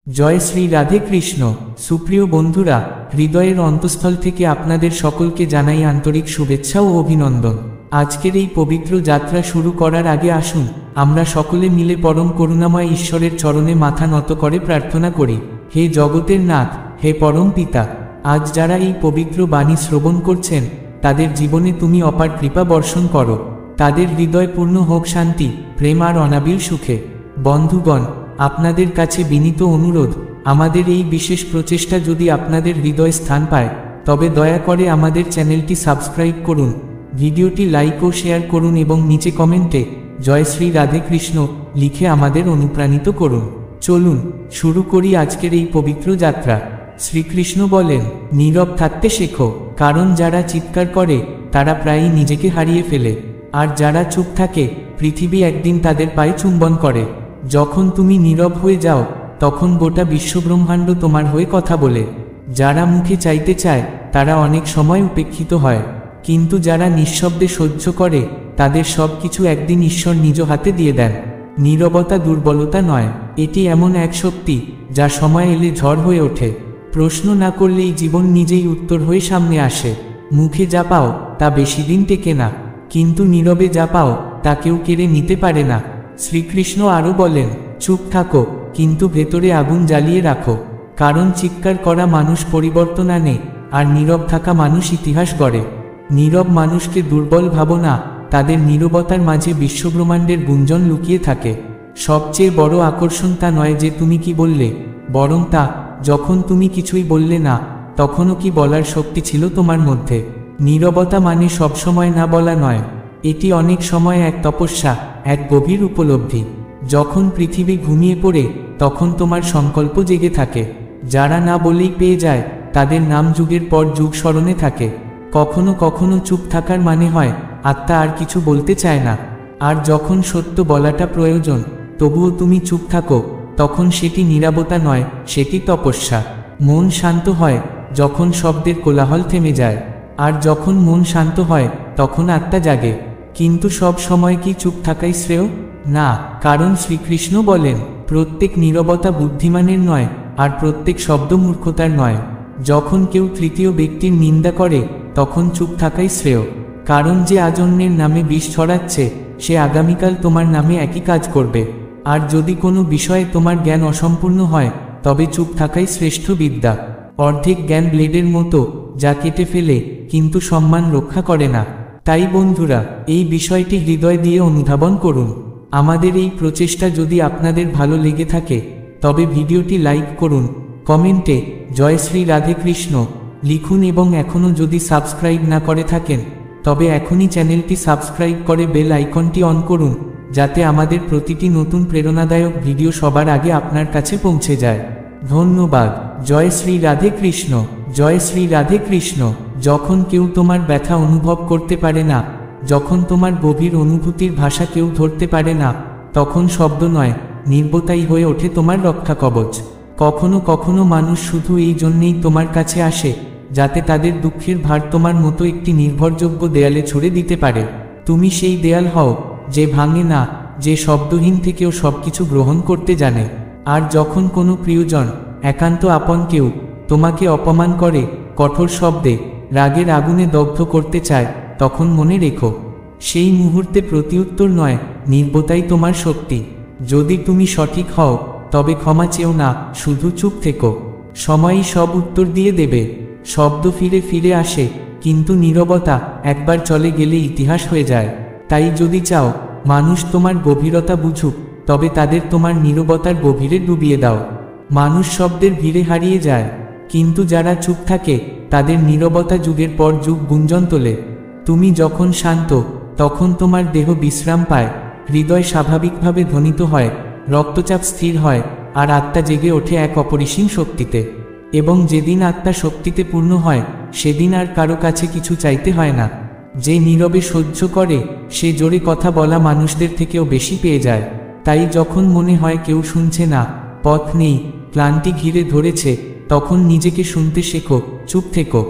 জয় শ্রী রাধে কৃষ্ণ। সুপ্রিয় বন্ধুরা, হৃদয়ের অন্তঃস্থল থেকে আপনাদের সকলকে জানাই আন্তরিক শুভেচ্ছা ও অভিনন্দন। আজকের এই পবিত্র যাত্রা শুরু করার আগে আসুন আমরা সকলে মিলে পরম করুণাময় ঈশ্বরের চরণে মাথা নত করে প্রার্থনা করি। হে জগতের নাথ, হে পরম পিতা, আজ যারা এই পবিত্র বাণী শ্রবণ করছেন তাদের জীবনে তুমি অপার কৃপা বর্ষণ করো। তাদের হৃদয় পূর্ণ হোক শান্তি, প্রেম আর অনাবিল সুখে। বন্ধুগণ, আপনাদের কাছে বিনীত অনুরোধ, আমাদের এই বিশেষ প্রচেষ্টা যদি আপনাদের হৃদয় স্থান পায় তবে দয়া করে আমাদের চ্যানেলটি সাবস্ক্রাইব করুন, ভিডিওটি লাইক ও শেয়ার করুন এবং নিচে কমেন্টে জয় শ্রী রাধে কৃষ্ণ লিখে আমাদের অনুপ্রাণিত করুন। চলুন শুরু করি আজকের এই পবিত্র যাত্রা। শ্রীকৃষ্ণ বলেন, নীরব থাকতে শেখো, কারণ যারা চিৎকার করে তারা প্রায়ই নিজেকে হারিয়ে ফেলে, আর যারা চুপ থাকে পৃথিবী একদিন তাদের পায়ে চুম্বন করে। যখন তুমি নীরব হয়ে যাও তখন গোটা বিশ্বব্রহ্মাণ্ড তোমার হয়ে কথা বলে। যারা মুখে চাইতে চায় তারা অনেক সময় উপেক্ষিত হয়, কিন্তু যারা নিঃশব্দে সহ্য করে তাদের সব কিছু একদিন ঈশ্বর নিজ হাতে দিয়ে দেন। নীরবতা দুর্বলতা নয়, এটি এমন এক শক্তি যা সময় এলে ঝড় হয়ে ওঠে। প্রশ্ন না করলেই জীবন নিজেই উত্তর হয়ে সামনে আসে। মুখে যা পাও তা বেশি দিন টেকে না, কিন্তু নীরবে যা পাও তা কেউ কেড়ে নিতে পারে না। শ্রীকৃষ্ণ আরও বলেন, চুপ থাকো কিন্তু ভেতরে আগুন জ্বালিয়ে রাখো, কারণ চিৎকার করা মানুষ পরিবর্তন আনে আর নীরব থাকা মানুষ ইতিহাস গড়ে। নীরব মানুষকে দুর্বল ভাবো না, তাদের নীরবতার মাঝে বিশ্বব্রহ্মাণ্ডের গুঞ্জন লুকিয়ে থাকে। সবচেয়ে বড় আকর্ষণ তা নয় যে তুমি কি বললে, বরং তা যখন তুমি কিছুই বললে না তখনও কি বলার শক্তি ছিল তোমার মধ্যে। নীরবতা মানে সবসময় না বলা নয়, এটি অনেক সময় এক তপস্যা, এক গভীর উপলব্ধি। যখন পৃথিবী ঘুমিয়ে পড়ে তখন তোমার সংকল্প জেগে থাকে। যারা না বলেই পেয়ে যায় তাদের নাম যুগের পর যুগ স্মরণে থাকে। কখনো কখনো চুপ থাকার মানে হয় আত্মা আর কিছু বলতে চায় না, আর যখন সত্য বলাটা প্রয়োজন তবুও তুমি চুপ থাকো, তখন সেটি নীরবতা নয়, সেটি তপস্যা। মন শান্ত হয় যখন শব্দের কোলাহল থেমে যায়, আর যখন মন শান্ত হয় তখন আত্মা জাগে। কিন্তু সব সময় কি চুপ থাকাই শ্রেয়? না, কারণ শ্রীকৃষ্ণ বলেন, প্রত্যেক নীরবতা বুদ্ধিমানের নয়, আর প্রত্যেক শব্দ মূর্খতার নয়। যখন কেউ তৃতীয় ব্যক্তির নিন্দা করে তখন চুপ থাকাই শ্রেয়, কারণ যে আজ অন্যের নামে বিষ ছড়াচ্ছে সে আগামীকাল তোমার নামে একই কাজ করবে। আর যদি কোনো বিষয়ে তোমার জ্ঞান অসম্পূর্ণ হয় তবে চুপ থাকাই শ্রেষ্ঠ বিদ্যা। অর্ধেক জ্ঞান ব্লেডের মতো, যা কেটে ফেলে কিন্তু সম্মান রক্ষা করে না। তাই বন্ধুরা, এই বিষয়টি হৃদয় দিয়ে অনুধাবন করুন। আমাদের এই প্রচেষ্টা যদি আপনাদের ভালো লেগে থাকে তবে ভিডিওটি লাইক করুন, কমেন্টে জয় শ্রী রাধে কৃষ্ণ লিখুন এবং এখনও যদি সাবস্ক্রাইব না করে থাকেন তবে এখনই চ্যানেলটি সাবস্ক্রাইব করে বেল আইকনটি অন করুন, যাতে আমাদের প্রতিটি নতুন প্রেরণাদায়ক ভিডিও সবার আগে আপনার কাছে পৌঁছে যায়। ধন্যবাদ। জয় শ্রী রাধে কৃষ্ণ। জয় শ্রী রাধে কৃষ্ণ। যখন কেউ তোমার ব্যথা অনুভব করতে পারে না, যখন তোমার গভীর অনুভূতির ভাষা কেউ ধরতে পারে না, তখন শব্দ নয়, নীরবতাই হয়ে ওঠে তোমার রক্ষা কবচ। কখনো কখনো মানুষ শুধু এই জন্যেই তোমার কাছে আসে যাতে তাদের দুঃখের ভার তোমার মতো একটি নির্ভরযোগ্য দেয়ালে ছুঁড়ে দিতে পারে। তুমি সেই দেয়াল হও যে ভাঙে না, যে শব্দহীন থেকেও সবকিছু গ্রহণ করতে জানে। আর যখন কোনো প্রিয়জন, একান্ত আপন কেউ তোমাকে অপমান করে, কঠোর শব্দে, রাগের আগুনে দগ্ধ করতে চায়, তখন মনে রেখো, সেই মুহূর্তে প্রতিউত্তর নয়, নীরবতাই তোমার শক্তি। যদি তুমি সঠিক হও তবে ক্ষমা চেও না, শুধু চুপ থেকো। সময়ই সব উত্তর দিয়ে দেবে। শব্দ ফিরে ফিরে আসে, কিন্তু নীরবতা একবার চলে গেলে ইতিহাস হয়ে যায়। তাই যদি চাও মানুষ তোমার গভীরতা বুঝুক তবে তাদের তোমার নীরবতার গভীরে ডুবিয়ে দাও। মানুষ শব্দের ভিড়ে হারিয়ে যায়, কিন্তু যারা চুপ থাকে তাদের নীরবতা যুগের পর যুগ গুঞ্জন তোলে। তুমি যখন শান্ত তখন তোমার দেহ বিশ্রাম পায়, হৃদয় স্বাভাবিকভাবে ধ্বনিত হয়, রক্তচাপ স্থির হয়, আর আত্মা জেগে ওঠে এক অপরিসীম শক্তিতে। এবং যেদিন আত্মা শক্তিতে পূর্ণ হয় সেদিন আর কারো কাছে কিছু চাইতে হয় না। যে নীরবে সহ্য করে সে জোরে কথা বলা মানুষদের থেকেও বেশি পেয়ে যায়। তাই যখন মনে হয় কেউ শুনছে না, পথ নেই, ক্লান্তি ঘিরে ধরেছে, তখন নিজেকে শুনতে শেখো, চুপ থেকো।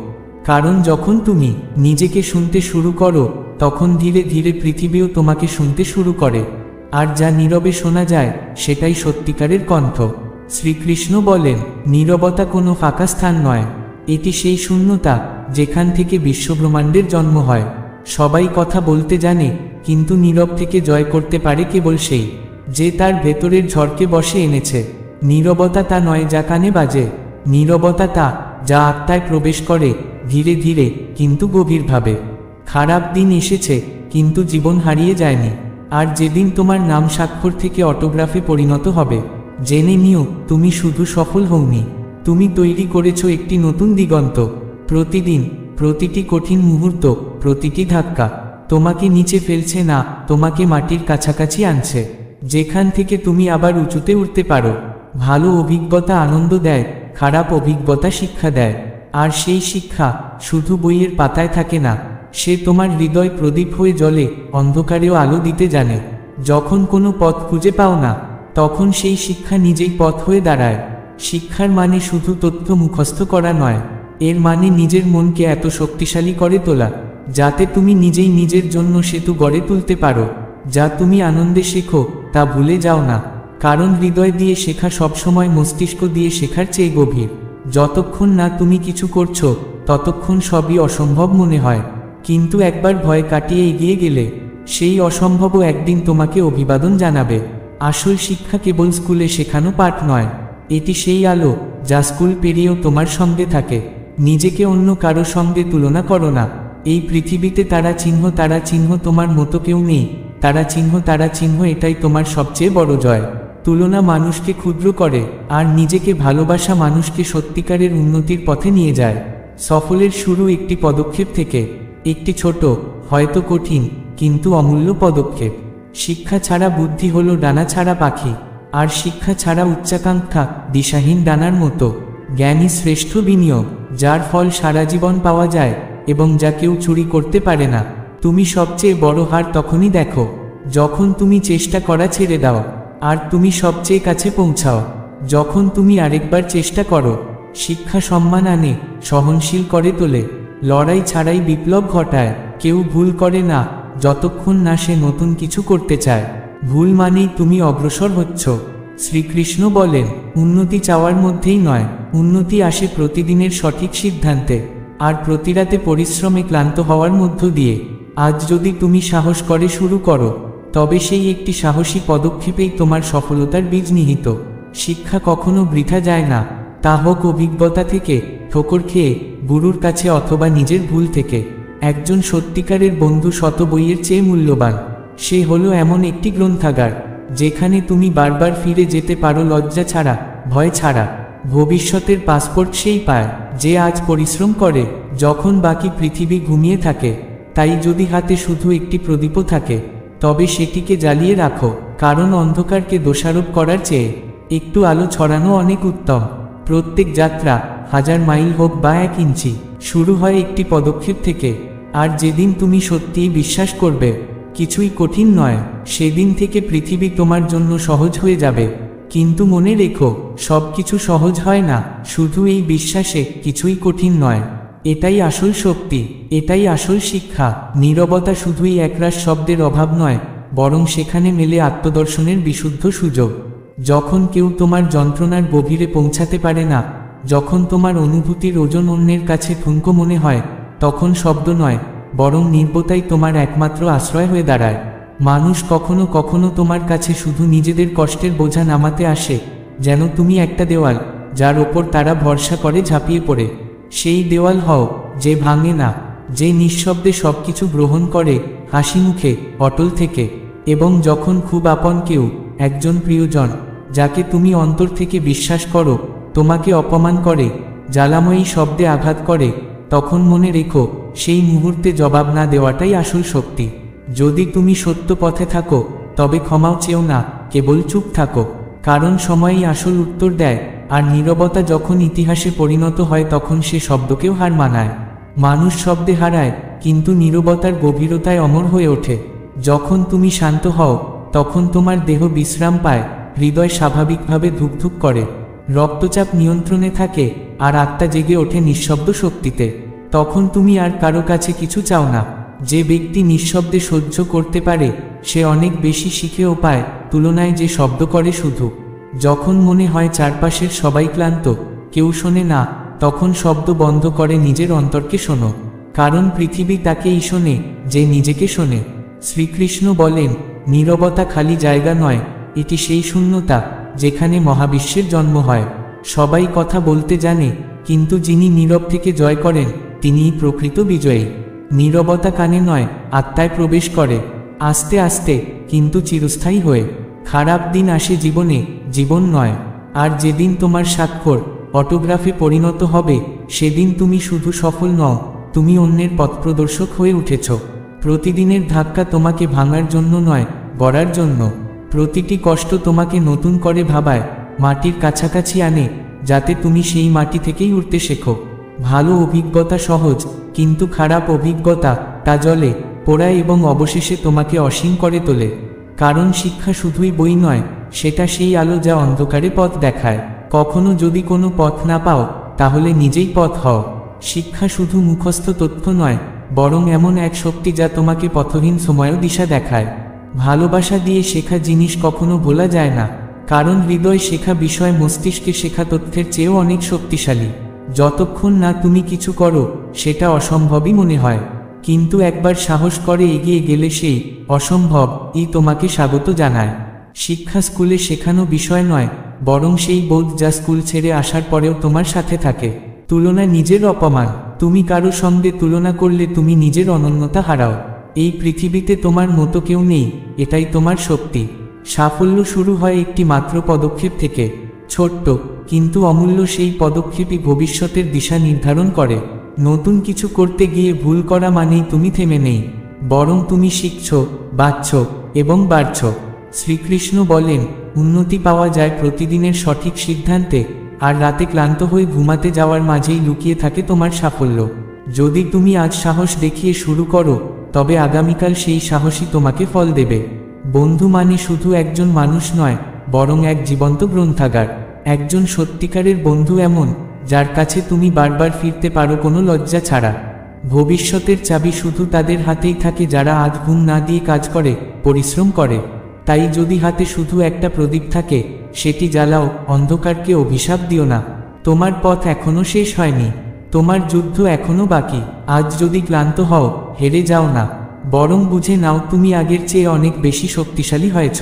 কারণ যখন তুমি নিজেকে শুনতে শুরু করো তখন ধীরে ধীরে পৃথিবীও তোমাকে শুনতে শুরু করে। আর যা নীরবে শোনা যায় সেটাই সত্যিকারের কণ্ঠ। শ্রীকৃষ্ণ বলেন, নীরবতা কোনো ফাঁকা স্থান নয়, এটি সেই শূন্যতা যেখান থেকে বিশ্বব্রহ্মাণ্ডের জন্ম হয়। সবাই কথা বলতে জানে, কিন্তু নীরব থেকে জয় করতে পারে কেবল সেই, যে তার ভেতরের ঝড়কে বশে এনেছে। নীরবতা তা নয় যা কানে বাজে, নীরবতা তা যা আত্মায় প্রবেশ করে ধীরে ধীরে কিন্তু গভীরভাবে। খারাপ দিন এসেছে, কিন্তু জীবন হারিয়ে যায়নি। আর যেদিন তোমার নাম স্বাক্ষর থেকে অটোগ্রাফে পরিণত হবে, জেনে নিও তুমি শুধু সফল হওনি, তুমি তৈরি করেছো একটি নতুন দিগন্ত। প্রতিদিন, প্রতিটি কঠিন মুহূর্ত, প্রতিটি ধাক্কা তোমাকে নিচে ফেলছে না, তোমাকে মাটির কাছাকাছি আনছে, যেখান থেকে তুমি আবার উঁচুতে উঠতে পারো। ভালো অভিজ্ঞতা আনন্দ দেয়, খারাপ অভিজ্ঞতা শিক্ষা দেয়। আর সেই শিক্ষা শুধু বইয়ের পাতায় থাকে না, সে তোমার হৃদয় প্রদীপ হয়ে জ্বলে, অন্ধকারেও আলো দিতে জানে। যখন কোনো পথ খুঁজে পাও না, তখন সেই শিক্ষা নিজেই পথ হয়ে দাঁড়ায়। শিক্ষার মানে শুধু তথ্য মুখস্থ করা নয়, এর মানে নিজের মনকে এত শক্তিশালী করে তোলা, যাতে তুমি নিজেই নিজের জন্য সেতু গড়ে তুলতে পারো। যা তুমি আনন্দে শেখো তা ভুলে যাও না, কারণ হৃদয় দিয়ে শেখা সবসময় মস্তিষ্ক দিয়ে শেখার চেয়ে গভীর। যতক্ষণ না তুমি কিছু করছো, ততক্ষণ সবই অসম্ভব মনে হয়, কিন্তু একবার ভয় কাটিয়ে এগিয়ে গেলে সেই অসম্ভবও একদিন তোমাকে অভিবাদন জানাবে। আসল শিক্ষা কেবল স্কুলে শেখানো পাঠ নয়, এটি সেই আলো যা স্কুল পেরিয়েও তোমার সঙ্গে থাকে। নিজেকে অন্য কারো সঙ্গে তুলনা করো না। এই পৃথিবীতে তারা চিহ্ন তোমার মতো কেউ নেই, তারা চিহ্ন এটাই তোমার সবচেয়ে বড় জয়। তুলনা মানুষকে ক্ষুদ্র করে, আর নিজেকে ভালোবাসা মানুষকে সত্যিকারের উন্নতির পথে নিয়ে যায়। সফলের শুরু একটি পদক্ষেপ থেকে, একটি ছোট, হয়তো কঠিন, কিন্তু অমূল্য পদক্ষেপ। শিক্ষা ছাড়া বুদ্ধি হলো ডানা ছাড়া পাখি, আর শিক্ষা ছাড়া উচ্চাকাঙ্ক্ষা দিশাহীন ডানার মতো। জ্ঞানই শ্রেষ্ঠ বিনিয়োগ, যার ফল সারা জীবন পাওয়া যায় এবং যা কেউ চুরি করতে পারে না। তুমি সবচেয়ে বড় হার তখনই দেখো যখন তুমি চেষ্টা করা ছেড়ে দাও, আর তুমি সবচেয়ে কাছে পৌঁছাও যখন তুমি আরেকবার চেষ্টা করো। শিক্ষা সম্মান আনে, সহনশীল করে তোলে, লড়াই ছাড়াই বিপ্লব ঘটায়। কেউ ভুল করে না যতক্ষণ না সে নতুন কিছু করতে চায়। ভুল মানেই তুমি অগ্রসর হচ্ছ। শ্রীকৃষ্ণ বলেন, উন্নতি চাওয়ার মধ্যেই নয়, উন্নতি আসে প্রতিদিনের সঠিক সিদ্ধান্তে, আর প্রতিরাতে পরিশ্রমে ক্লান্ত হওয়ার মধ্য দিয়ে। আজ যদি তুমি সাহস করে শুরু করো, তবে সেই একটি সাহসী পদক্ষেপেই তোমার সফলতার বীজ নিহিত। শিক্ষা কখনো বৃথা যায় না, তা হোক অভিজ্ঞতা থেকে, ঠোকর খেয়ে, গুরুর কাছে অথবা নিজের ভুল থেকে। একজন সত্যিকারের বন্ধু শত বইয়ের চেয়ে মূল্যবান। সে হলো এমন একটি গ্রন্থাগার যেখানে তুমি বারবার ফিরে যেতে পারো লজ্জা ছাড়া, ভয় ছাড়া। ভবিষ্যতের পাসপোর্ট সেই পায় যে আজ পরিশ্রম করে যখন বাকি পৃথিবী ঘুমিয়ে থাকে। তাই যদি হাতে শুধু একটি প্রদীপও থাকে, তবে সেটিকে জ্বালিয়ে রাখো, কারণ অন্ধকারকে দোষারোপ করার চেয়ে একটু আলো ছড়ানো অনেক উত্তম। প্রত্যেক যাত্রা, 1000 মাইল হোক বা 1 ইঞ্চি, শুরু হয় একটি পদক্ষেপ থেকে। আর যেদিন তুমি সত্যিই বিশ্বাস করবে কিছুই কঠিন নয়, সেদিন থেকে পৃথিবী তোমার জন্য সহজ হয়ে যাবে। কিন্তু মনে রেখো, সব কিছু সহজ হয় না, শুধু এই বিশ্বাসে কিছুই কঠিন নয়। এটাই আসল শক্তি, এটাই আসল শিক্ষা। নীরবতা শুধুই একরাশ শব্দের অভাব নয়, বরং সেখানে মেলে আত্মদর্শনের বিশুদ্ধ সুযোগ। যখন কেউ তোমার যন্ত্রণার গভীরে পৌঁছাতে পারে না, যখন তোমার অনুভূতির ওজন অন্যের কাছে ঠুনকো মনে হয়, তখন শব্দ নয়, বরং নীরবতাই তোমার একমাত্র আশ্রয় হয়ে দাঁড়ায়। মানুষ কখনো কখনো তোমার কাছে শুধু নিজেদের কষ্টের বোঝা নামাতে আসে, যেন তুমি একটা দেওয়াল যার ওপর তারা ভরসা করে ঝাঁপিয়ে পড়ে। সেই দেওয়াল হও যে ভাঙে না, যে নিঃশব্দে সবকিছু গ্রহণ করে, হাসি মুখে, অটল থেকে। এবং যখন খুব আপন কেউ, একজন প্রিয়জন যাকে তুমি অন্তর থেকে বিশ্বাস করো, তোমাকে অপমান করে, জ্বালাময়ী শব্দে আঘাত করে, তখন মনে রেখো, সেই মুহূর্তে জবাব না দেওয়াটাই আসল শক্তি। যদি তুমি সত্য পথে থাকো, তবে ক্ষমাও চেও না, কেবল চুপ থাকো, কারণ সময়ই আসল উত্তর দেয়। আর নীরবতা যখন ইতিহাসে পরিণত হয়, তখন সে শব্দকেও হার মানায়। মানুষ শব্দে হারায়, কিন্তু নীরবতার গভীরতায় অমর হয়ে ওঠে। যখন তুমি শান্ত হও, তখন তোমার দেহ বিশ্রাম পায়, হৃদয় স্বাভাবিকভাবে ধুকধুক করে, রক্তচাপ নিয়ন্ত্রণে থাকে, আর আত্মা জেগে ওঠে নিঃশব্দ শক্তিতে। তখন তুমি আর কারো কাছে কিছু চাও না। যে ব্যক্তি নিঃশব্দে সহ্য করতে পারে, সে অনেক বেশি শিখেও পায় তুলনায় যে শব্দ করে শুধু। যখন মনে হয় চারপাশের সবাই ক্লান্ত, কেউ শোনে না, তখন শব্দ বন্ধ করে নিজের অন্তরকে শোনো। কারণ পৃথিবী তাকেই শোনে যে নিজেকে শোনে। শ্রীকৃষ্ণ বলেন, নীরবতা খালি জায়গা নয়, এটি সেই শূন্যতা যেখানে মহাবিশ্বের জন্ম হয়। সবাই কথা বলতে জানে, কিন্তু যিনি নীরব থেকে জয় করেন তিনিই প্রকৃত বিজয়ী। নীরবতা কানে নয়, আত্মায় প্রবেশ করে, আস্তে আস্তে কিন্তু চিরস্থায়ী হয়ে। খারাপ দিন আসে জীবনে, জীবন নয়। আর যেদিন তোমার স্বাক্ষর অটোগ্রাফে পরিণত হবে, সেদিন তুমি শুধু সফল নও, তুমি অন্যের পথপ্রদর্শক হয়ে উঠেছ। প্রতিদিনের ধাক্কা তোমাকে ভাঙার জন্য নয়, গড়ার জন্য। প্রতিটি কষ্ট তোমাকে নতুন করে ভাবায়, মাটির কাছাকাছি আনে, যাতে তুমি সেই মাটি থেকেই উঠতে শেখো। ভালো অভিজ্ঞতা সহজ, কিন্তু খারাপ অভিজ্ঞতা তা জ্বলে পোড়ায় এবং অবশেষে তোমাকে অসীম করে তোলে। কারণ শিক্ষা শুধুই বই নয়, সেটা সেই আলো যা অন্ধকারে পথ দেখায়। কখনো যদি কোনো পথ না পাও, তাহলে নিজেই পথ হও। শিক্ষা শুধু মুখস্থ তথ্য নয়, বরং এমন এক শক্তি যা তোমাকে পথহীন সময়ও দিশা দেখায়। ভালোবাসা দিয়ে শেখা জিনিস কখনো ভোলা যায় না, কারণ হৃদয় শেখা বিষয় মস্তিষ্কে শেখা তথ্যের চেয়েও অনেক শক্তিশালী। যতক্ষণ না তুমি কিছু করো, সেটা অসম্ভবই মনে হয়, কিন্তু একবার সাহস করে এগিয়ে গেলে সেই অসম্ভবই তোমাকে স্বাগত জানায়। শিক্ষা স্কুলে শেখানো বিষয় নয়, বরং সেই বোধ যা স্কুল ছেড়ে আসার পরেও তোমার সাথে থাকে। তুলনা নিজের অপমান, তুমি কারো সঙ্গে তুলনা করলে তুমি নিজের অনন্যতা হারাও। এই পৃথিবীতে তোমার মতো কেউ নেই, এটাই তোমার শক্তি। সাফল্য শুরু হয় একটি মাত্র পদক্ষেপ থেকে, ছোট্ট কিন্তু অমূল্য সেই পদক্ষেপই ভবিষ্যতের দিশা নির্ধারণ করে। নতুন কিছু করতে গিয়ে ভুল করা মানেই তুমি থেমে নেই, বরং তুমি শিখছ, বাঁচছ এবং বাড়ছ। শ্রীকৃষ্ণ বলেন, উন্নতি পাওয়া যায় প্রতিদিনের সঠিক সিদ্ধান্তে, আর রাতে ক্লান্ত হয়ে ঘুমাতে যাওয়ার মাঝেই লুকিয়ে থাকে তোমার সাফল্য। যদি তুমি আজ সাহস দেখিয়ে শুরু করো, তবে আগামীকাল সেই সাহসই তোমাকে ফল দেবে। বন্ধু মানে শুধু একজন মানুষ নয়, বরং এক জীবন্ত গ্রন্থাগার। একজন সত্যিকারের বন্ধু এমন, যার কাছে তুমি বারবার ফিরতে পারো কোনো লজ্জা ছাড়া। ভবিষ্যতের চাবি শুধু তাদের হাতেই থাকে যারা আজ ঘুম না দিয়ে কাজ করে, পরিশ্রম করে। তাই যদি হাতে শুধু একটা প্রদীপ থাকে, সেটি জ্বালাও, অন্ধকারকে অভিশাপ দিও না। তোমার পথ এখনো শেষ হয়নি, তোমার যুদ্ধ এখনো বাকি। আজ যদি ক্লান্ত হও, হেরে যাও না, বরং বুঝে নাও তুমি আগের চেয়ে অনেক বেশি শক্তিশালী হয়েছ।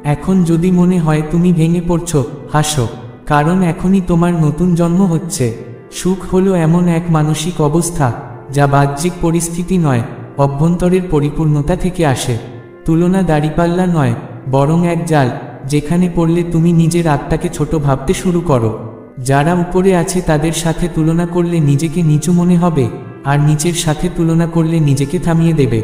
এখন যদি মনে হয় তুমি ভেঙে পড়ছ, হাসো, কারণ এখনই তোমার নতুন জন্ম হচ্ছে। সুখ হলো এমন এক মানসিক অবস্থা যা বাহ্যিক পরিস্থিতি নয়, অভ্যন্তরের পরিপূর্ণতা থেকে আসে। তুলনা দাঁড়িপাল্লা নয়, বরং এক জাল, যেখানে পড়লে তুমি নিজের আত্মাকে ছোট ভাবতে শুরু করো। যারা উপরে আছে তাদের সাথে তুলনা করলে নিজেকে নিচু মনে হবে, আর নিচের সাথে তুলনা করলে নিজেকে থামিয়ে দেবে।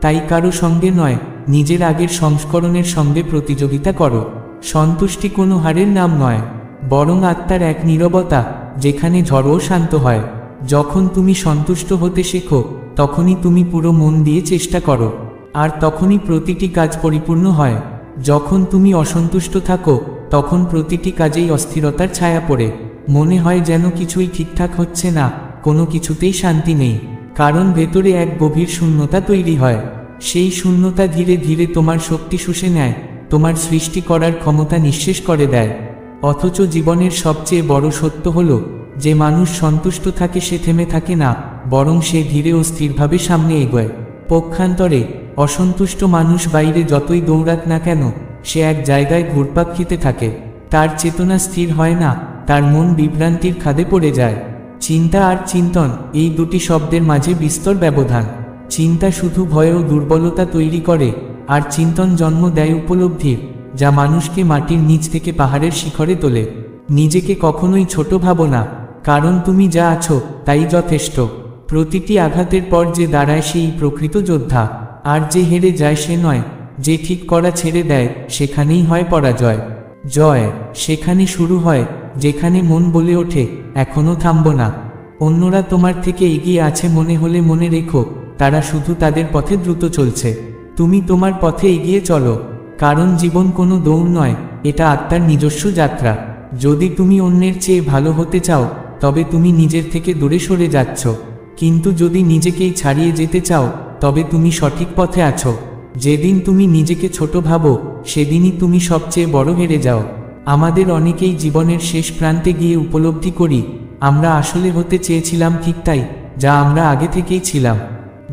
তাই কারো সঙ্গে নয়, নিজের আগের সংস্করণের সঙ্গে প্রতিযোগিতা করো। সন্তুষ্টি কোনো হারের নাম নয়, বরং আত্মার এক নীরবতা, যেখানে ঝড়ও শান্ত হয়। যখন তুমি সন্তুষ্ট হতে শেখো, তখনই তুমি পুরো মন দিয়ে চেষ্টা করো, আর তখনই প্রতিটি কাজ পরিপূর্ণ হয়। যখন তুমি অসন্তুষ্ট থাকো, তখন প্রতিটি কাজেই অস্থিরতার ছায়া পড়ে। মনে হয় যেন কিছুই ঠিকঠাক হচ্ছে না, কোনো কিছুতেই শান্তি নেই, কারণ ভেতরে এক গভীর শূন্যতা তৈরি হয়। সেই শূন্যতা ধীরে ধীরে তোমার শক্তি শুষে নেয়, তোমার সৃষ্টি করার ক্ষমতা নিঃশেষ করে দেয়। অথচ জীবনের সবচেয়ে বড় সত্য হলো, যে মানুষ সন্তুষ্ট থাকে সে থেমে থাকে না, বরং সে ধীরে ও স্থিরভাবে সামনে এগোয়। পক্ষান্তরে অসন্তুষ্ট মানুষ বাইরে যতই দৌড়াক না কেন, সে এক জায়গায় ঘুরপাক খেতে থাকে। তার চেতনা স্থির হয় না, তার মন বিভ্রান্তির খাদে পড়ে যায়। চিন্তা আর চিন্তন, এই দুটি শব্দের মাঝে বিস্তর ব্যবধান। চিন্তা শুধু ভয় ও দুর্বলতা তৈরি করে, আর চিন্তন জন্ম দেয় উপলব্ধির, যা মানুষকে মাটির নিচ থেকে পাহাড়ের শিখরে তোলে। নিজেকে কখনোই ছোট ভাবো না, কারণ তুমি যা আছো তাই যথেষ্ট। প্রতিটি আঘাতের পর যে দাঁড়ায় সেই প্রকৃত যোদ্ধা, আর যে হেরে যায় সে নয়। যে ঠিক করা ছেড়ে দেয়, সেখানেই হয় পরাজয়। জয় সেখানে শুরু হয় যেখানে মন বলে ওঠে, এখনো থামব না। অন্যরা তোমার থেকে এগিয়ে আছে মনে হলে মনে রেখো, তারা শুধু তাদের পথে দ্রুত চলছে। তুমি তোমার পথে এগিয়ে চলো, কারণ জীবন কোনো দৌড় নয়, এটা আত্মার নিজস্ব যাত্রা। যদি তুমি অন্যের চেয়ে ভালো হতে চাও, তবে তুমি নিজের থেকে দূরে সরে যাচ্ছ। কিন্তু যদি নিজেকেই ছাড়িয়ে যেতে চাও, তবে তুমি সঠিক পথে আছো। যেদিন তুমি নিজেকে ছোট ভাবো, সেদিনই তুমি সবচেয়ে বড় হেরে যাও। আমাদের অনেকেই জীবনের শেষ প্রান্তে গিয়ে উপলব্ধি করি আমরা আসলে হতে চেয়েছিলাম ঠিক তাই, যা আমরা আগে থেকেই ছিলাম।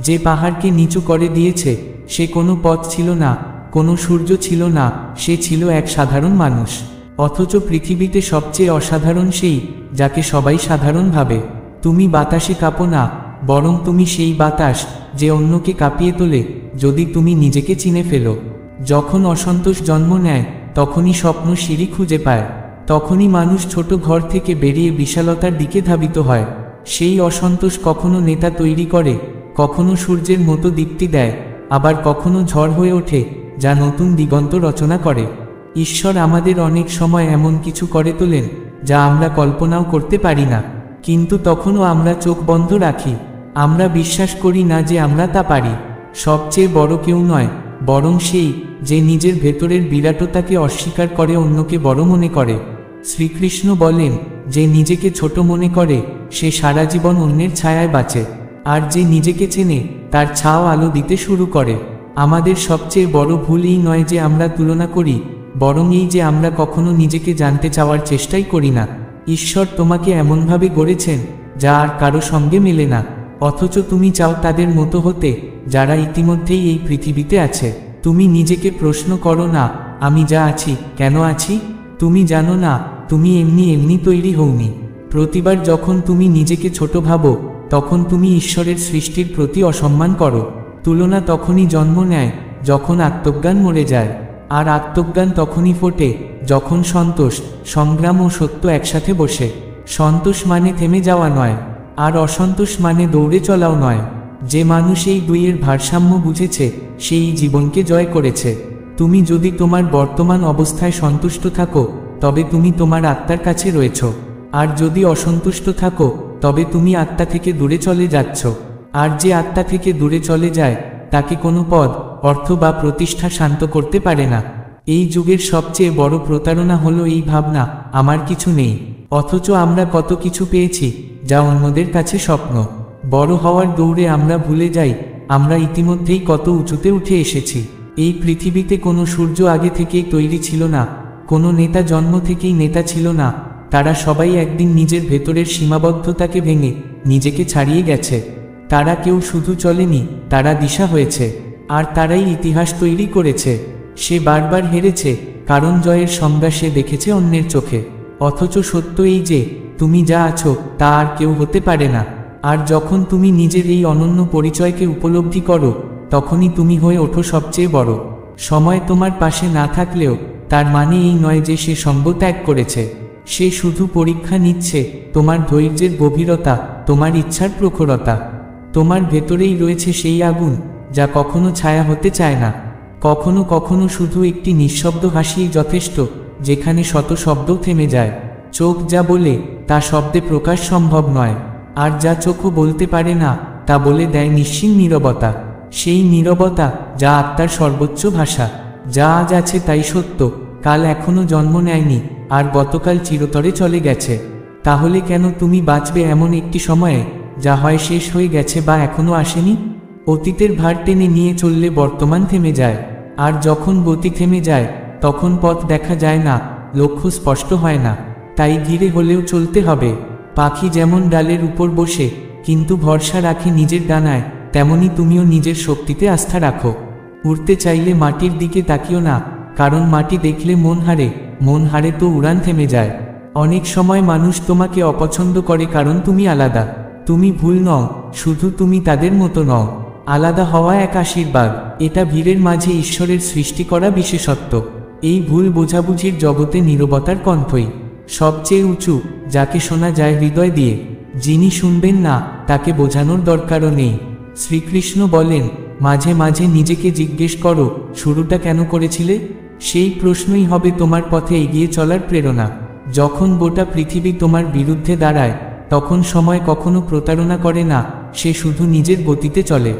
যে পাহাড়কে নিচু করে দিয়েছে সে কোনো পথ ছিল না, কোনো সূর্য ছিল না, সে ছিল এক সাধারণ মানুষ। অথচ পৃথিবীতে সবচেয়ে অসাধারণ সেই, যাকে সবাই সাধারণ ভাবে। তুমি বাতাসে কাঁপো না, বরং তুমি সেই বাতাস যে অন্যকে কাঁপিয়ে তোলে যদি তুমি নিজেকে চিনে ফেলো। যখন অসন্তোষ জন্ম নেয় তখনই স্বপ্ন সিঁড়ি খুঁজে পায়, তখনই মানুষ ছোট ঘর থেকে বেরিয়ে বিশালতার দিকে ধাবিত হয়। সেই অসন্তোষ কখনো নেতা তৈরি করে, কখনো সূর্যের মতো দীপ্তি দেয়, আবার কখনো ঝড় হয়ে ওঠে যা নতুন দিগন্ত রচনা করে। ঈশ্বর আমাদের অনেক সময় এমন কিছু করে তোলেন যা আমরা কল্পনাও করতে পারি না, কিন্তু তখনও আমরা চোখ বন্ধ রাখি। আমরা বিশ্বাস করি না যে আমরা তা পারি। সবচেয়ে বড় কেউ নয়, বরং সেই যে নিজের ভেতরের বিরাটতাকে অস্বীকার করে অন্যকে বড় মনে করে। শ্রীকৃষ্ণ বলেন, যে নিজেকে ছোট মনে করে সে সারা জীবন অন্যের ছায়ায় বাঁচে, আর যে নিজেকে চেনে তার ছাও আলো দিতে শুরু করে। আমাদের সবচেয়ে বড় ভুল এই নয় যে আমরা তুলনা করি, বরং এই যে আমরা কখনো নিজেকে জানতে চাওয়ার চেষ্টাই করি না। ঈশ্বর তোমাকে এমনভাবে গড়েছেন যা আর কারো সঙ্গে মেলে না, অথচ তুমি চাও তাদের মতো হতে যারা ইতিমধ্যেই এই পৃথিবীতে আছে। তুমি নিজেকে প্রশ্ন করো না, আমি যা আছি কেন আছি? তুমি জানো না তুমি এমনি এমনি তৈরি হওনি। প্রতিবার যখন তুমি নিজেকে ছোট ভাবো তখন তুমি ঈশ্বরের সৃষ্টির প্রতি অসম্মান করো। তুলনা তখনই জন্ম নেয় যখন আত্মজ্ঞান মরে যায়, আর আত্মজ্ঞান তখনই ফোটে যখন সন্তোষ, সংগ্রাম ও সত্য একসাথে বসে। সন্তোষ মানে থেমে যাওয়া নয়, আর অসন্তোষ মানে দৌড়ে চলাও নয়। যে মানুষ এই দুইয়ের ভারসাম্য বুঝেছে সেই জীবনকে জয় করেছে। তুমি যদি তোমার বর্তমান অবস্থায় সন্তুষ্ট থাকো তবে তুমি তোমার আত্মার কাছে রয়েছ, আর যদি অসন্তুষ্ট থাকো তবে তুমি আত্মা থেকে দূরে চলে যাচ্ছ। আর যে আত্মা থেকে দূরে চলে যায় তাকে কোনো পদ, অর্থ বা প্রতিষ্ঠা শান্ত করতে পারে না। এই যুগের সবচেয়ে বড় প্রতারণা হলো এই ভাবনা, আমার কিছু নেই, অথচ আমরা কত কিছু পেয়েছি যা অন্যদের কাছে স্বপ্ন। বড় হওয়ার দৌড়ে আমরা ভুলে যাই আমরা ইতিমধ্যেই কত উঁচুতে উঠে এসেছি। এই পৃথিবীতে কোনো সূর্য আগে থেকেই তৈরি ছিল না, কোনো নেতা জন্ম থেকেই নেতা ছিল না। তারা সবাই একদিন নিজের ভেতরের সীমাবদ্ধতাকে ভেঙে নিজেকে ছাড়িয়ে গেছে। তারা কেউ শুধু চলেনি, তারা দিশা হয়েছে, আর তারাই ইতিহাস তৈরি করেছে। সে বারবার হেরেছে কারণ জয়ের সংজ্ঞা সে দেখেছে অন্যের চোখে। অথচ সত্য এই যে তুমি যা আছো তা আর কেউ হতে পারে না। আর যখন তুমি নিজের এই অনন্য পরিচয়কে উপলব্ধি করো তখনই তুমি হয়ে ওঠো সবচেয়ে বড়। সময় তোমার পাশে না থাকলেও তার মানে এই নয় যে সে সঙ্গ ত্যাগ করেছে। সে শুধু পরীক্ষা নিচ্ছে তোমার ধৈর্যের গভীরতা, তোমার ইচ্ছার প্রখরতা। তোমার ভেতরেই রয়েছে সেই আগুন যা কখনো ছায়া হতে চায় না। কখনো কখনো শুধু একটি নিঃশব্দ হাসিই যথেষ্ট, যেখানে শত শব্দও থেমে যায়। চোখ যা বলে তা শব্দে প্রকাশ সম্ভব নয়, আর যা চোখও বলতে পারে না তা বলে দেয় নিঃসীম নীরবতা। সেই নীরবতা যা আত্মার সর্বোচ্চ ভাষা। যা আজ আছে তাই সত্য, কাল এখনো জন্ম নেয়নি, আর গতকাল চিরতরে চলে গেছে। তাহলে কেন তুমি বাঁচবে এমন একটি সময়ে যা হয় শেষ হয়ে গেছে বা এখনো আসেনি? অতীতের ভার টেনে নিয়ে চললে বর্তমান থেমে যায়, আর যখন গতি থেমে যায় তখন পথ দেখা যায় না, লক্ষ্য স্পষ্ট হয় না। তাই ধীরে হলেও চলতে হবে। পাখি যেমন ডালের উপর বসে কিন্তু ভরসা রাখে নিজের ডানায়, তেমনি তুমিও নিজের শক্তিতে আস্থা রাখো। উড়তে চাইলে মাটির দিকে তাকিও না, কারণ মাটি দেখলে মন হারে তো উড়ান থেমে যায়। অনেক সময় মানুষ তোমাকে অপছন্দ করে কারণ তুমি আলাদা। তুমি ভুল নও, শুধু তুমি তাদের মতো নও। আলাদা হওয়া এক আশীর্বাদ, এটা ভিড়ের মাঝে ঈশ্বরের সৃষ্টি করা বিশেষত্ব। এই ভুল বোঝাবুঝির জগতে নীরবতার কণ্ঠই সবচেয়ে উঁচু, যাকে শোনা যায় হৃদয় দিয়ে। যিনি শুনবেন না তাকে বোঝানোর দরকারও নেই। শ্রীকৃষ্ণ বলেন, মাঝে মাঝে নিজেকে জিজ্ঞেস করো, শুরুটা কেন করেছিলে? সেই প্রশ্নই হবে তোমার পথে এগিয়ে চলার প্রেরণা। যখন গোটা পৃথিবী তোমার বিরুদ্ধে দাঁড়ায় তখন সময় কখনো প্রতারণা করে না, সে শুধু নিজের গতিতে চলে।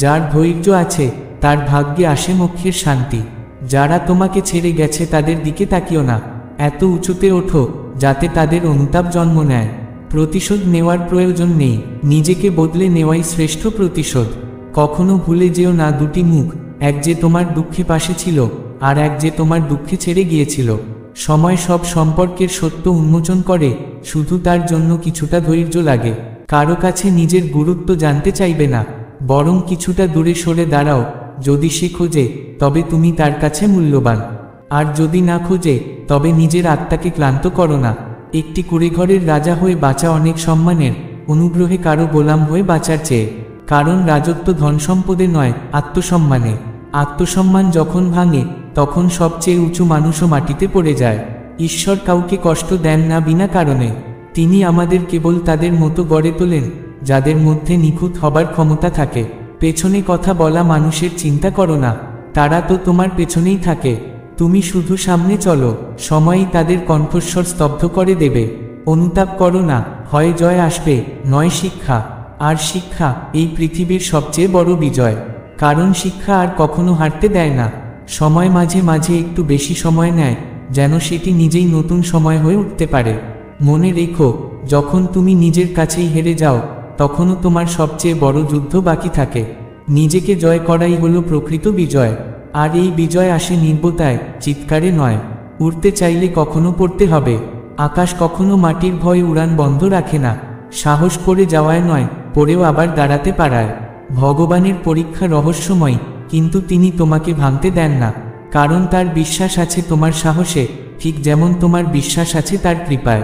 যার ধৈর্য আছে তার ভাগ্যে আসে মোক্ষের শান্তি। যারা তোমাকে ছেড়ে গেছে তাদের দিকে তাকিও না, এত উঁচুতে ওঠো যাতে তাদের অনুতাপ জন্ম নেয়। প্রতিশোধ নেওয়ার প্রয়োজন নেই, নিজেকে বদলে নেওয়াই শ্রেষ্ঠ প্রতিশোধ। কখনো ভুলে যেও না দুটি মুখ, এক যে তোমার দুঃখে পাশে ছিল আর এক যে তোমার দুঃখে ছেড়ে গিয়েছিল। সময় সব সম্পর্কের সত্য উন্মোচন করে, শুধু তার জন্য কিছুটা ধৈর্য লাগে। কারো কাছে নিজের গুরুত্ব জানতে চাইবে না, বরং কিছুটা দূরে সরে দাঁড়াও। যদি সে খোঁজে, তবে তুমি তার কাছে মূল্যবান। আর যদি না খোঁজে, তবে নিজের আত্মাকে ক্লান্ত করো না। একটি কুঁড়েঘরের রাজা হয়ে বাঁচা অনেক সম্মানের, অনুগ্রহে কারো গোলাম হয়ে বাঁচার চেয়ে। কারণ রাজত্ব ধনসম্পদে নয়, আত্মসম্মানে। আত্মসম্মান যখন ভাঙে, তখন সবচেয়ে উঁচু মানুষও মাটিতে পড়ে যায়। ঈশ্বর কাউকে কষ্ট দেন না বিনা কারণে। তিনি আমাদের কেবল তাদের মতো গড়ে তোলেন, যাদের মধ্যে নিখুঁত হবার ক্ষমতা থাকে। পেছনে কথা বলা মানুষের চিন্তা করো না, তারা তো তোমার পেছনেই থাকে। তুমি শুধু সামনে চলো, সময়ই তাদের কণ্ঠস্বর স্তব্ধ করে দেবে। অনুতাপ করো না, হয় জয় আসবে, নয় শিক্ষা। আর শিক্ষা এই পৃথিবীর সবচেয়ে বড় বিজয়। কারণ শিক্ষা আর কখনো হারতে দেয় না। সময় মাঝে মাঝে একটু বেশি সময় নেয়, যেন সেটি নিজেই নতুন সময় হয়ে উঠতে পারে। মনে রেখো, যখন তুমি নিজের কাছেই হেরে যাও, তখনও তোমার সবচেয়ে বড় যুদ্ধ বাকি থাকে। নিজেকে জয় করাই হলো প্রকৃত বিজয়। আর এই বিজয় আসে নির্বতায়, চিৎকারে নয়। উড়তে চাইলে কখনো পড়তে হবে। আকাশ কখনো মাটির ভয়ে উড়ান বন্ধ রাখে না। সাহস করে যাওয়ায় নয়, পড়েও আবার দাঁড়াতে পারায়। ভগবানের পরীক্ষা রহস্যময়, কিন্তু তিনি তোমাকে ভাঙতে দেন না। কারণ তার বিশ্বাস আছে তোমার সাহসে, ঠিক যেমন তোমার বিশ্বাস আছে তার কৃপায়।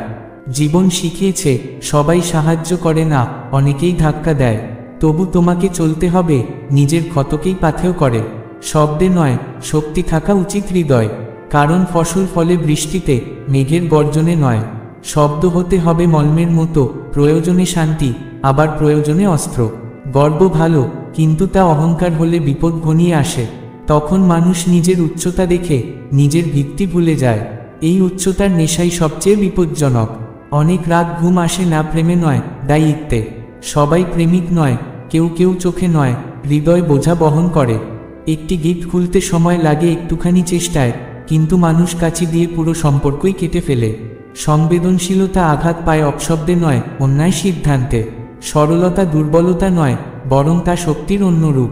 জীবন শিখিয়েছে, সবাই সাহায্য করে না, অনেকেই ধাক্কা দেয়। তবু তোমাকে চলতে হবে, নিজের ক্ষতকেই পাথেয় করে। শব্দে নয়, শক্তি থাকা উচিত হৃদয়। কারণ ফসল ফলে বৃষ্টিতে, মেঘের গর্জনে নয়। শব্দ হতে হবে মলমের মতো, প্রয়োজনে শান্তি, আবার প্রয়োজনে অস্ত্র। গর্ব ভালো, কিন্তু তা অহংকার হলে বিপদ ঘনিয়ে আসে। তখন মানুষ নিজের উচ্চতা দেখে নিজের ভিত্তি ভুলে যায়। এই উচ্চতার নেশাই সবচেয়ে বিপজ্জনক। অনেক রাত ঘুম আসে না প্রেমে নয়, দায়িত্বে। সবাই প্রেমিক নয়, কেউ কেউ চোখে নয়, হৃদয় বোঝা বহন করে। একটি গিট খুলতে সময় লাগে একটুখানি চেষ্টায়, কিন্তু মানুষ কাছি দিয়ে পুরো সম্পর্কই কেটে ফেলে। সংবেদনশীলতা আঘাত পায় অপশব্দে নয়, অন্যায় সিদ্ধান্তে। সরলতা দুর্বলতা নয়, বরং তা শক্তির অন্য রূপ।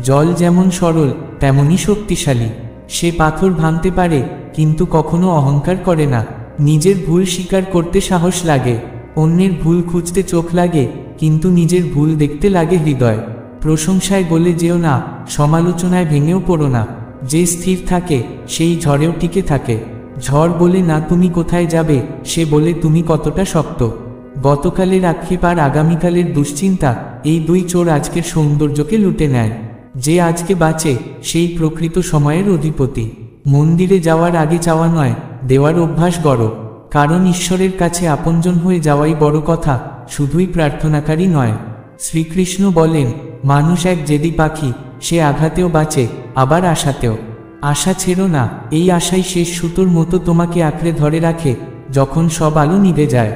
জল যেমন সরল, তেমনই শক্তিশালী। সে পাথর ভাঙতে পারে, কিন্তু কখনো অহংকার করে না। নিজের ভুল স্বীকার করতে সাহস লাগে। অন্যের ভুল খুঁজতে চোখ লাগে, কিন্তু নিজের ভুল দেখতে লাগে হৃদয়। প্রশংসায় গলে যেও না, সমালোচনায় ভেঙেও পড়ো না। যে স্থির থাকে, সেই ঝড়েও টিকে থাকে। ঝড় বলে না তুমি কোথায় যাবে, সে বলে তুমি কতটা শক্ত। গতকালের আক্ষেপ আর আগামীকালের দুশ্চিন্তা, এই দুই চোর আজকের সৌন্দর্যকে লুটে নেয়। যে আজকে বাঁচে, সেই প্রকৃত সময়ের অধিপতি। মন্দিরে যাওয়ার আগে চাওয়া নয়, দেওয়ার অভ্যাস গড়ো। কারণ ঈশ্বরের কাছে আপনজন হয়ে যাওয়াই বড় কথা, শুধুই প্রার্থনাকারী নয়। শ্রীকৃষ্ণ বলেন, মানুষ এক জেদি পাখি, সে আঘাতেও বাঁচে, আবার আশাতেও। আশা ছেড়ো না, এই আশাই শেষ সুতোর মতো তোমাকে আঁকড়ে ধরে রাখে, যখন সব আলো নিভে যায়।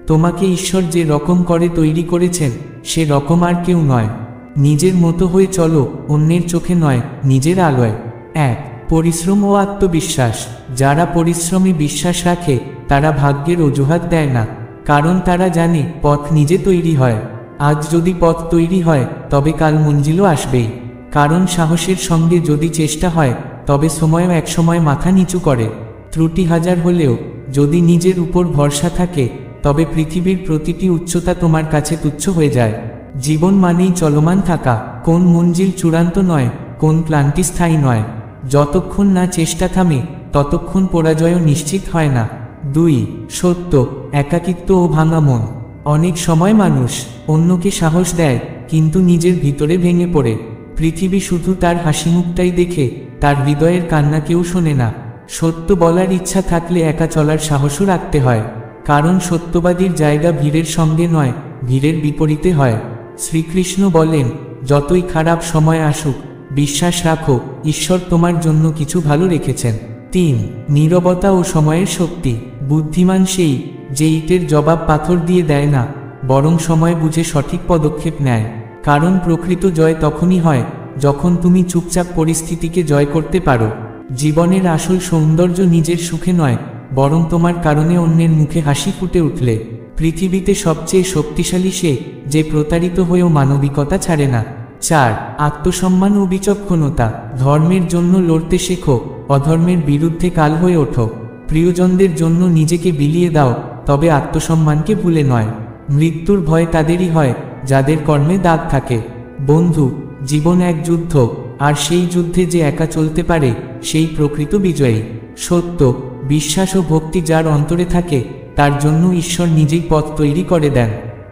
তোমাকে ঈশ্বর যে রকম করে তৈরি করেছেন, সে রকম আর কেউ নয়। নিজের মতো হয়ে চলো, অন্যের চোখে নয়, নিজের আলোয়। 1. পরিশ্রম ও আত্মবিশ্বাস। যারা পরিশ্রমে বিশ্বাস রাখে, তারা ভাগ্যের অজুহাত দেয় না। কারণ তারা জানে, পথ নিজে তৈরি হয়। আজ যদি পথ তৈরি হয়, তবে কাল মঞ্জিলও আসবেই। কারণ সাহসের সঙ্গে যদি চেষ্টা হয়, তবে সময়ও একসময় মাথা নিচু করে। ত্রুটি হাজার হলেও যদি নিজের উপর ভরসা থাকে, তবে পৃথিবীর প্রতিটি উচ্চতা তোমার কাছে তুচ্ছ হয়ে যায়। জীবন মানেই চলমান থাকা, কোন মঞ্জিল চূড়ান্ত নয়, কোন ক্লান্তি স্থায়ী নয়। যতক্ষণ না চেষ্টা থামে, ততক্ষণ পরাজয়ও নিশ্চিত হয় না। 2. সত্য, একাকিত্ব ও ভাঙা মন। অনেক সময় মানুষ অন্যকে সাহস দেয়, কিন্তু নিজের ভিতরে ভেঙে পড়ে। পৃথিবী শুধু তার হাসিমুখটাই দেখে, তার হৃদয়ের কান্না কেউ শোনে না। সত্য বলার ইচ্ছা থাকলে একা চলার সাহসও রাখতে হয়। কারণ সত্যবাদীর জায়গা ভিড়ের সঙ্গে নয়, ভিড়ের বিপরীতে হয়। শ্রীকৃষ্ণ বলেন, যতই খারাপ সময় আসুক, বিশ্বাস রাখো, ঈশ্বর তোমার জন্য কিছু ভালো রেখেছেন। 3. নীরবতা ও সময়ের শক্তি। বুদ্ধিমান সেই, যে ইটের জবাব পাথর দিয়ে দেয় না, বরং সময় বুঝে সঠিক পদক্ষেপ নেয়। কারণ প্রকৃত জয় তখনই হয়, যখন তুমি চুপচাপ পরিস্থিতিকে জয় করতে পারো। জীবনের আসল সৌন্দর্য নিজের সুখে নয়, বরং তোমার কারণে অন্যের মুখে হাসি ফুটে উঠলে। পৃথিবীতে সবচেয়ে শক্তিশালী সে, যে প্রতারিত হয়েও মানবিকতা ছাড়ে না। 4. আত্মসম্মান ও বিচক্ষণতা। ধর্মের জন্য লড়তে শেখো, অধর্মের বিরুদ্ধে কাল হয়ে ওঠো। প্রিয়জনদের জন্য নিজেকে বিলিয়ে দাও, তবে আত্মসম্মানকে ভুলে নয়। মৃত্যুর ভয় তাদেরই হয় যাদের কর্মে দাগ থাকে। বন্ধু, জীবন এক যুদ্ধ, আর সেই যুদ্ধে যে একা চলতে পারে সেই প্রকৃত বিজয়ী। সত্য, বিশ্বাস ও ভক্তি যার অন্তরে থাকে তার জন্য ঈশ্বর নিজেই পথ তৈরি করে দেন।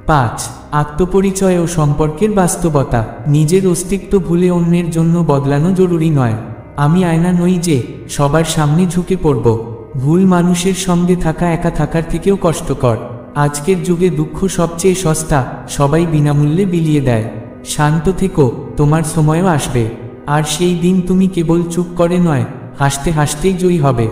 5. আত্মপরিচয় ও সম্পর্কের বাস্তবতা। নিজের অস্তিত্ব ভুলে অন্যের জন্য বদলানো জরুরি নয়। আমি আয়না নই যে সবার সামনে ঝুঁকে পড়ব। ভুল মানুষের সঙ্গে থাকা একা থাকার থেকেও কষ্টকর। আজকের যুগে দুঃখ সবচেয়ে সস্তা, সবাই বিনামূল্যে বিলিয়ে দেয়। শান্ত থেকো, তোমার সময়ও আসবে। আর সেই দিন তুমি কেবল চুপ করে নয়, হাসতে হাসতেই জয়ী হবে।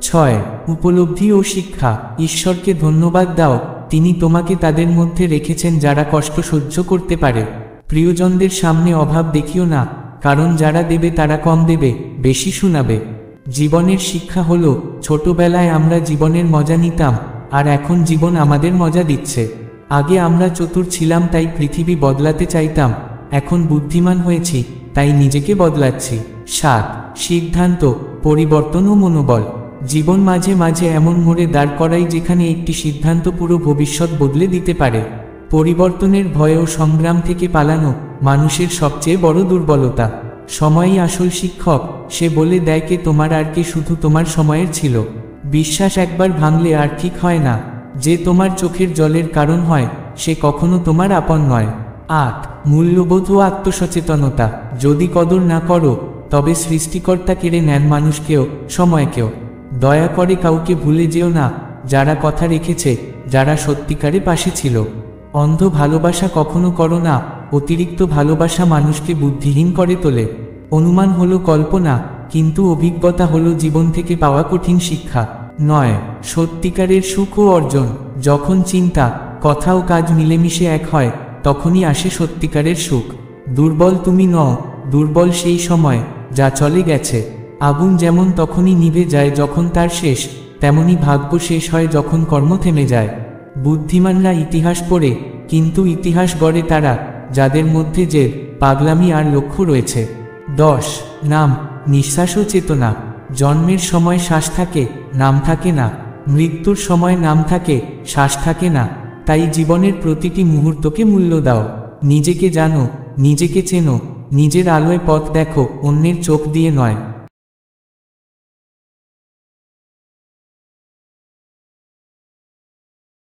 6. উপলব্ধি ও শিক্ষা। ঈশ্বরকে ধন্যবাদ দাও, তিনি তোমাকে তাদের মধ্যে রেখেছেন যারা কষ্ট সহ্য করতে পারে। প্রিয়জনদের সামনে অভাব দেখিও না, কারণ যারা দেবে তারা কম দেবে, বেশি শোনাবে। জীবনের শিক্ষা হলো, ছোটবেলায় আমরা জীবনের মজা নিতাম, আর এখন জীবন আমাদের মজা দিচ্ছে। আগে আমরা চতুর ছিলাম তাই পৃথিবী বদলাতে চাইতাম, এখন বুদ্ধিমান হয়েছি তাই নিজেকে বদলাচ্ছি। 7. সিদ্ধান্ত, পরিবর্তন ও মনোবল। জীবন মাঝে মাঝে এমন মোড়ে দাঁড় করায় যেখানে একটি সিদ্ধান্ত পুরো ভবিষ্যৎ বদলে দিতে পারে। পরিবর্তনের ভয় ও সংগ্রাম থেকে পালানো মানুষের সবচেয়ে বড় দুর্বলতা। সময়ই আসল শিক্ষক, সে বলে দেয় কে তোমার আর কে শুধু তোমার সময়ের ছিল। বিশ্বাস একবার ভাঙলে আর ঠিক হয় না। যে তোমার চোখের জলের কারণ হয় সে কখনো তোমার আপন নয়। 8. মূল্যবোধ ও আত্মসচেতনতা। যদি কদর না করো তবে সৃষ্টিকর্তা কেড়ে নেন মানুষকেও, সময়কেও। দয়া করে কাউকে ভুলে যেও না যারা কথা রেখেছে, যারা সত্যিকারে পাশে ছিল। অন্ধ ভালোবাসা কখনো করো না, অতিরিক্ত ভালোবাসা মানুষকে বুদ্ধিহীন করে তোলে। অনুমান হলো কল্পনা, কিন্তু অভিজ্ঞতা হলো জীবন থেকে পাওয়া কঠিন শিক্ষা। 9. সত্যিকারের সুখ ও অর্জন। যখন চিন্তা, কথা ও কাজ মিলেমিশে এক হয় তখনই আসে সত্যিকারের সুখ। দুর্বল তুমি নও, দুর্বল সেই সময় যা চলে গেছে। আগুন যেমন তখনই নিভে যায় যখন তার শেষ, তেমনি ভাগ্য শেষ হয় যখন কর্ম থেমে যায়। বুদ্ধিমানরা ইতিহাস পড়ে, কিন্তু ইতিহাস গড়ে তারা যাদের মধ্যে জেদ, পাগলামি আর লক্ষ্য রয়েছে। 10. নাম, নিঃশ্বাস ও চেতনা। জন্মের সময় শ্বাস থাকে, নাম থাকে না। মৃত্যুর সময় নাম থাকে, শ্বাস থাকে না। তাই জীবনের প্রতিটি মুহূর্তকে মূল্য দাও। নিজেকে জানো, নিজেকে চেনো, নিজের আলোয় পথ দেখো, অন্যের চোখ দিয়ে নয়।